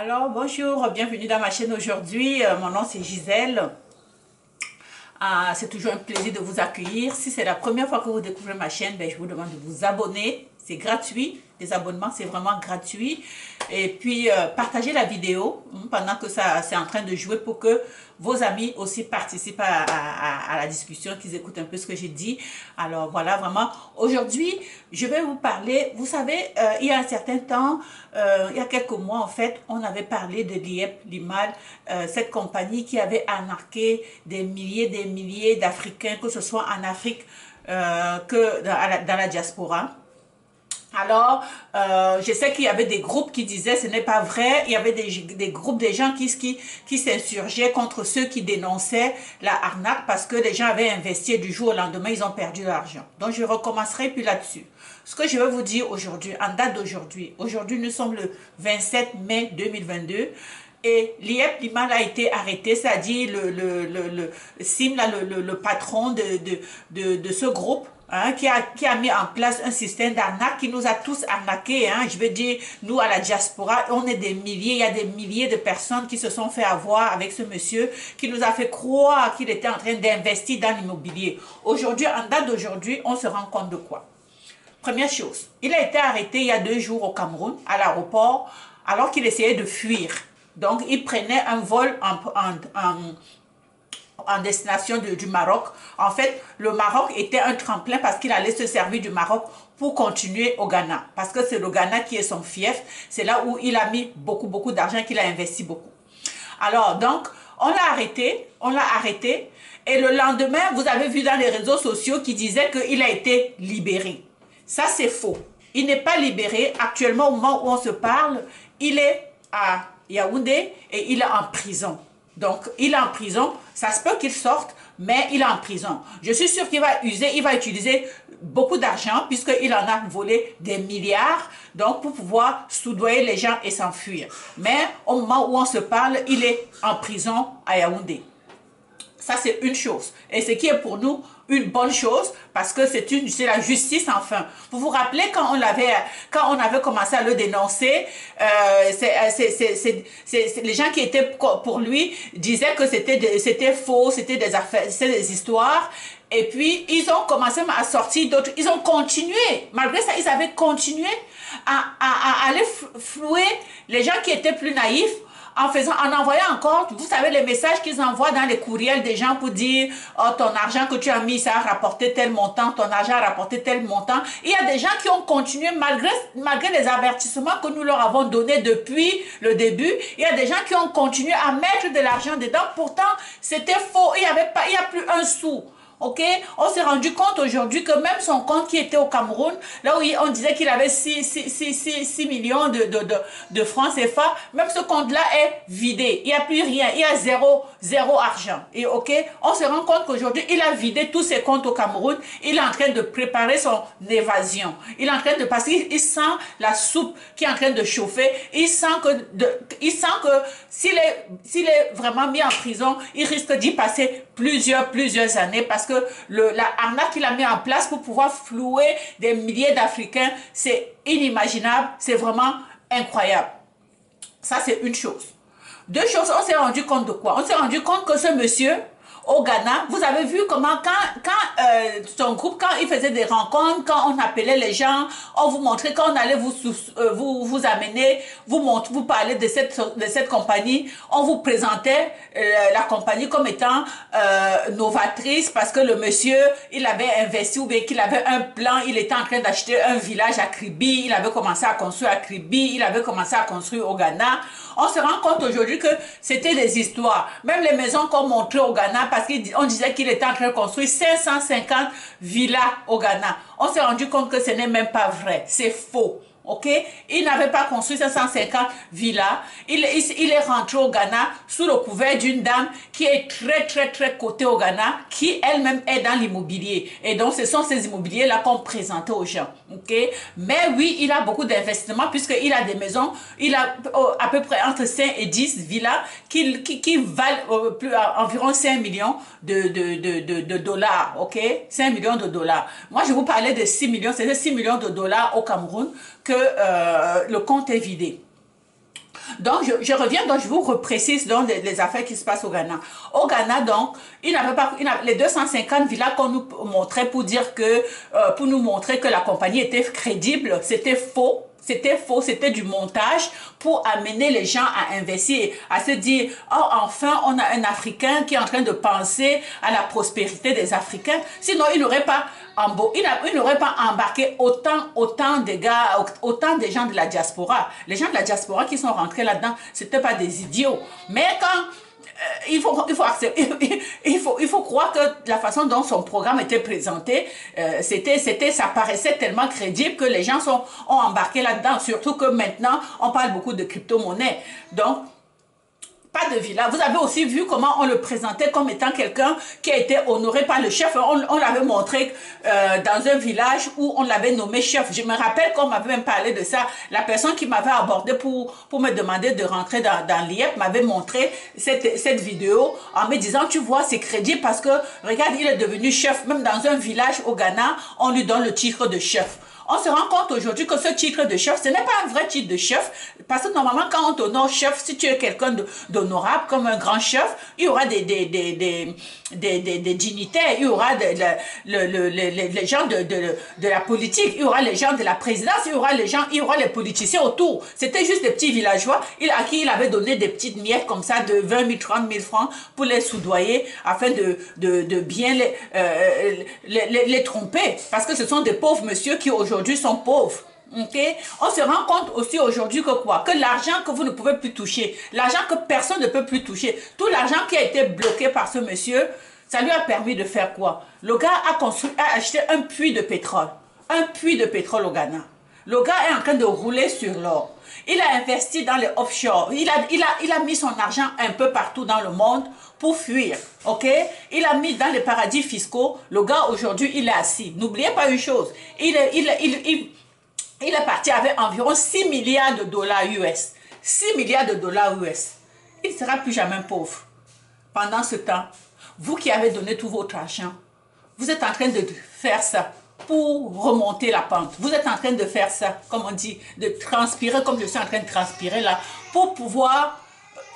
Alors, bonjour, bienvenue dans ma chaîne aujourd'hui. Mon nom c'est Gisèle. C'est toujours un plaisir de vous accueillir. Si c'est la première fois que vous découvrez ma chaîne, je vous demande de vous abonner. C'est gratuit. Les abonnements, c'est vraiment gratuit. Et puis, partagez la vidéo pendant que ça c'est en train de jouer pour que vos amis aussi participent à la discussion, qu'ils écoutent un peu ce que j'ai dit. Alors, voilà, vraiment. Aujourd'hui, je vais vous parler. Vous savez, il y a un certain temps, il y a quelques mois, en fait, on avait parlé de l'IEP, l'IMAL, cette compagnie qui avait arnaqué des milliers d'Africains, que ce soit en Afrique que dans la diaspora. Alors, je sais qu'il y avait des groupes qui disaient ce n'est pas vrai. Il y avait des groupes de gens qui s'insurgeaient contre ceux qui dénonçaient la arnaque parce que les gens avaient investi et du jour au lendemain, ils ont perdu l'argent. Donc, je recommencerai puis là-dessus. Ce que je vais vous dire aujourd'hui, en date d'aujourd'hui, aujourd'hui nous sommes le 27 mai 2022. Et l'IEP Limal a été arrêté, c'est-à-dire Sim, là, le patron de ce groupe, hein, qui a mis en place un système d'arnaque qui nous a tous arnaqués. Hein. Je veux dire, nous à la diaspora, on est des milliers, il y a des milliers de personnes qui se sont fait avoir avec ce monsieur qui nous a fait croire qu'il était en train d'investir dans l'immobilier. Aujourd'hui, en date d'aujourd'hui, on se rend compte de quoi? Première chose, il a été arrêté il y a 2 jours au Cameroun, à l'aéroport, alors qu'il essayait de fuir. Donc, il prenait un vol en destination du Maroc. En fait, le Maroc était un tremplin parce qu'il allait se servir du Maroc pour continuer au Ghana. Parce que c'est le Ghana qui est son fief. C'est là où il a mis beaucoup d'argent, qu'il a investi beaucoup. Alors, donc, on l'a arrêté. Et le lendemain, vous avez vu dans les réseaux sociaux qui disaient qu'il a été libéré. Ça, c'est faux. Il n'est pas libéré. Actuellement, au moment où on se parle, il est à Yaoundé et il est en prison. Donc, il est en prison. Ça se peut qu'il sorte, mais il est en prison. Je suis sûre qu'il va utiliser beaucoup d'argent puisqu'il en a volé des milliards. Donc, pour pouvoir soudoyer les gens et s'enfuir. Mais au moment où on se parle, il est en prison à Yaoundé. Ça, c'est une chose. Et ce qui est pour nous une bonne chose, parce que c'est la justice, enfin. Vous vous rappelez quand on avait commencé à le dénoncer, les gens qui étaient pour lui disaient que c'était faux, c'était des histoires. Et puis, ils ont commencé à sortir d'autres. Ils ont continué. Malgré ça, ils avaient continué à aller flouer les gens qui étaient plus naïfs en envoyant encore, vous savez, les messages qu'ils envoient dans les courriels des gens pour dire oh, ton argent que tu as mis, ça a rapporté tel montant, ton argent a rapporté tel montant. Il y a des gens qui ont continué malgré les avertissements que nous leur avons donnés depuis le début. Il y a des gens qui ont continué à mettre de l'argent dedans. Pourtant, c'était faux. Il n'y a plus un sou. Ok, on s'est rendu compte aujourd'hui que même son compte qui était au Cameroun, là où on disait qu'il avait 6 millions de francs CFA, même ce compte-là est vidé. Il n'y a plus rien. Il y a zéro argent. Et ok, on se rend compte qu'aujourd'hui, il a vidé tous ses comptes au Cameroun. Il est en train de préparer son évasion. Il est en train de passer, il sent la soupe qui est en train de chauffer. Il sent que s'il est vraiment mis en prison, il risque d'y passer plusieurs années parce que la arnaque qu'il a mis en place pour pouvoir flouer des milliers d'Africains, c'est inimaginable, c'est vraiment incroyable. Ça, c'est une chose. Deux choses, on s'est rendu compte de quoi? On s'est rendu compte que ce monsieur, au Ghana, vous avez vu comment quand son groupe, quand il faisait des rencontres, quand on appelait les gens, on vous montrait, quand on allait vous amener, vous parler de cette compagnie, on vous présentait la compagnie comme étant novatrice parce que le monsieur, il avait investi ou bien qu'il avait un plan, il était en train d'acheter un village à Kribi, il avait commencé à construire à Kribi, il avait commencé à construire au Ghana. On se rend compte aujourd'hui que c'était des histoires. Même les maisons qu'on montrait au Ghana, parce qu'on disait qu'il était en train de construire 550 villas au Ghana. On s'est rendu compte que ce n'est même pas vrai. C'est faux. Ok, il n'avait pas construit 550 villas. Il est rentré au Ghana sous le couvert d'une dame qui est très cotée au Ghana, qui elle-même est dans l'immobilier. Et donc, ce sont ces immobiliers-là qu'on présentait aux gens. Ok, mais oui, il a beaucoup d'investissements puisqu'il a des maisons. Il a à peu près entre 5 et 10 villas qui valent environ 5 millions de dollars. Ok, 5 millions de dollars. Moi, je vous parlais de 6 millions. C'était 6 millions de dollars au Cameroun que le compte est vidé. Donc, je reviens, donc je vous reprécise donc les affaires qui se passent au Ghana. Au Ghana, donc, il n'avait pas, les 250 villas qu'on nous montrait pour dire que, pour nous montrer que la compagnie était crédible, c'était faux. C'était faux, c'était du montage pour amener les gens à investir, à se dire, oh, enfin, on a un Africain qui est en train de penser à la prospérité des Africains. Sinon, il n'aurait pas embarqué autant de gars, autant de gens de la diaspora. Les gens de la diaspora qui sont rentrés là-dedans, c'était pas des idiots. Mais quand il faut croire que la façon dont son programme était présenté, ça paraissait tellement crédible que les gens ont embarqué là-dedans. Surtout que maintenant, on parle beaucoup de crypto-monnaie. Donc, pas de villa. Vous avez aussi vu comment on le présentait comme étant quelqu'un qui a été honoré par le chef. On l'avait montré dans un village où on l'avait nommé chef. Je me rappelle qu'on m'avait même parlé de ça. La personne qui m'avait abordé pour me demander de rentrer dans l'IEP m'avait montré cette vidéo en me disant, tu vois, c'est crédible parce que, regarde, il est devenu chef. Même dans un village au Ghana, on lui donne le titre de chef. On se rend compte aujourd'hui que ce titre de chef, ce n'est pas un vrai titre de chef, parce que normalement, quand on t'honore chef, si tu es quelqu'un d'honorable, comme un grand chef, il y aura des dignitaires, il y aura les gens de la politique, il y aura les gens de la présidence, il y aura les politiciens autour. C'était juste des petits villageois à qui il avait donné des petites miettes comme ça de 20 000, 30 000 francs pour les soudoyer afin de bien les tromper. Parce que ce sont des pauvres messieurs qui aujourd'hui sont pauvres. Okay? On se rend compte aussi aujourd'hui que quoi? Que l'argent que vous ne pouvez plus toucher, l'argent que personne ne peut plus toucher, tout l'argent qui a été bloqué par ce monsieur, ça lui a permis de faire quoi? Le gars a acheté un puits de pétrole. Un puits de pétrole au Ghana. Le gars est en train de rouler sur l'or. Il a investi dans les offshore. Il a mis son argent un peu partout dans le monde pour fuir. Ok? Il a mis dans les paradis fiscaux. Le gars, aujourd'hui, il est assis. N'oubliez pas une chose. Il est parti avec environ 6 milliards de dollars US. 6 milliards de dollars US. Il ne sera plus jamais pauvre. Pendant ce temps, vous qui avez donné tout votre argent, vous êtes en train de faire ça pour remonter la pente. Vous êtes en train de faire ça, comme on dit, de transpirer comme je suis en train de transpirer là, pour pouvoir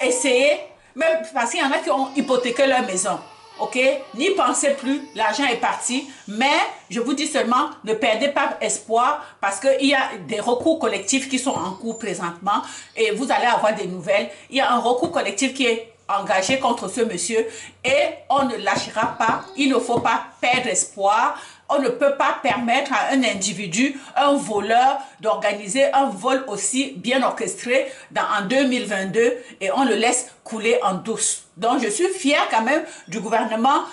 essayer, même parce qu'il y en a qui ont hypothéqué leur maison. Ok? N'y pensez plus, l'argent est parti, mais je vous dis seulement, ne perdez pas espoir parce qu'il y a des recours collectifs qui sont en cours présentement et vous allez avoir des nouvelles. Il y a un recours collectif qui est engagé contre ce monsieur et on ne lâchera pas, il ne faut pas perdre espoir. On ne peut pas permettre à un individu, un voleur, d'organiser un vol aussi bien orchestré en 2022 et on le laisse couler en douce. Donc, je suis fière quand même du gouvernement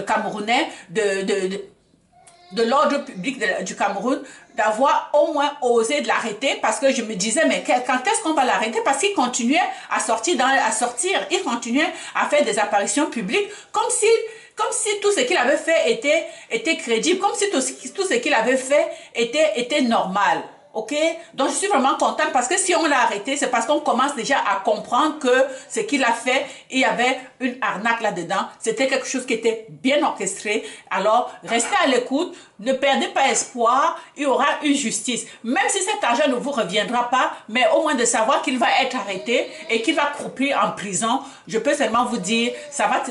camerounais, de l'ordre public du Cameroun, d'avoir au moins osé de l'arrêter parce que je me disais, mais quand est-ce qu'on va l'arrêter? Parce qu'il continuait à sortir, il continuait à faire des apparitions publiques comme si tout ce qu'il avait fait était crédible, comme si tout ce qu'il avait fait était normal. Ok? Donc, je suis vraiment contente parce que si on l'a arrêté, c'est parce qu'on commence déjà à comprendre que ce qu'il a fait, il y avait une arnaque là-dedans. C'était quelque chose qui était bien orchestré. Alors, restez à l'écoute. Ne perdez pas espoir. Il y aura une justice. Même si cet argent ne vous reviendra pas, mais au moins de savoir qu'il va être arrêté et qu'il va croupir en prison, je peux seulement vous dire, ça va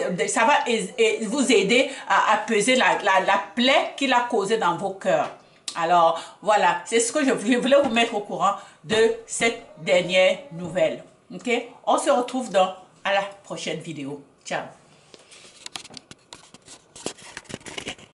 vous aider à apaiser la plaie qu'il a causée dans vos cœurs. Alors, voilà, c'est ce que je voulais vous mettre au courant de cette dernière nouvelle. Ok? On se retrouve à la prochaine vidéo. Ciao!